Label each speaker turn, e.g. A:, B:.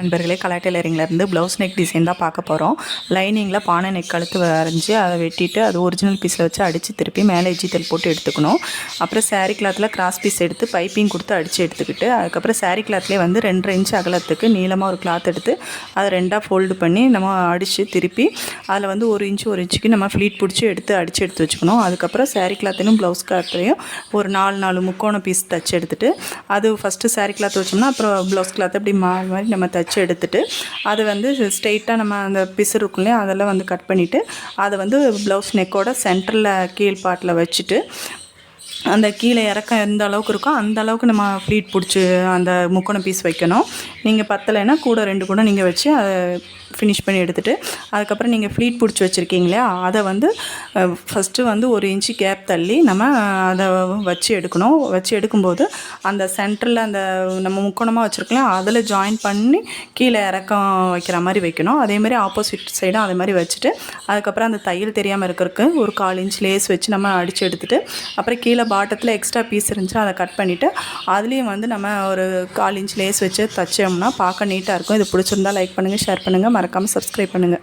A: நண்பர்களே, colour டெய்லரிங்லேருந்து blouse neck design தான் பார்க்க போகிறோம். லைனிங்கில் பானை நெக் கழுத்து வரைஞ்சி அதை வெட்டிட்டு அது ஒரிஜினல் பீஸில் வச்சு அடித்து திருப்பி மேலே எஜ்ஜித்தல் போட்டு எடுத்துக்கணும். அப்புறம் சாரீ கிளாத்தில் கிராஸ் பீஸ் எடுத்து பைப்பிங் கொடுத்து அடித்து எடுத்துக்கிட்டு அதுக்கப்புறம் சாரீ கிளாத்லேயே வந்து 2.5 இன்ச் அகலத்துக்கு நீளமாக ஒரு கிளாத் எடுத்து அதை 2ஆக ஃபோல்டு பண்ணி நம்ம அடித்து திருப்பி அதில் வந்து 1 இன்ச்சுக்கு நம்ம ஃப்ளீட் பிடிச்சி எடுத்து வச்சுக்கணும். அதுக்கப்புறம் சாரீ கிளாத்தையும் ப்ளவுஸ் கிளாத்லையும் ஒரு 4 முக்கோண பீஸ் தச்சு எடுத்துகிட்டு அது ஃபஸ்ட்டு சாரீ கிளாத் வச்சோம்னா அப்புறம் ப்ளவுஸ் கிளாத் அப்படி மாதிரி நம்ம தச்சு எடுத்துட்டு அது வந்து ஸ்ட்ரெயிட்டாக நம்ம அந்த பிசு இருக்கும் இல்லையா அதெல்லாம் வந்து கட் பண்ணிவிட்டு அதை வந்து ப்ளவுஸ் நெக்கோட சென்டரில் கீழ் பாட்டில் வச்சுட்டு அந்த கீழே இறக்கம் எந்த அளவுக்கு இருக்கோ அந்த அளவுக்கு நம்ம ஃப்ளீட் பிடிச்சி அந்த முக்கோண பீஸ் வைக்கணும். நீங்கள் பத்தலைன்னா கூட 2 கூட நீங்கள் வச்சு அதை ஃபினிஷ் பண்ணி எடுத்துகிட்டு அதுக்கப்புறம் நீங்கள் ஃப்ளீட் பிடிச்சி வச்சுருக்கீங்க இல்லையா அதை வந்து ஃபஸ்ட்டு வந்து 1 இன்ச்சு கேப் தள்ளி நம்ம அதை வச்சு எடுக்கணும். வச்சு எடுக்கும்போது அந்த சென்டரில் அந்த நம்ம முக்கோணமாக வச்சுருக்கலாம் அதில் ஜாயின் பண்ணி கீழே இறக்கம் வைக்கிற மாதிரி வைக்கணும். அதேமாதிரி ஆப்போசிட் சைடும் அதே மாதிரி வச்சுட்டு அதுக்கப்புறம் அந்த தையல் தெரியாமல் இருக்கிறதுக்கு ஒரு 1/4 இன்ச் லேஸ் வச்சு நம்ம அடித்து எடுத்துகிட்டு அப்புறம் கீழே பாட்டத்தில் எக்ஸ்ட்ரா பீஸ் இருந்துச்சு அதை கட் பண்ணிவிட்டு அதுலேயும் வந்து நம்ம ஒரு 1/4 இன்ச் லேஸ் வச்சு தைச்சோம்னா பார்க்க நீட்டாக இருக்கும். இது பிடிச்சிருந்தா லைக் பண்ணுங்கள், ஷேர் பண்ணுங்கள், மறக்காமல் சப்ஸ்கிரைப் பண்ணுங்கள்.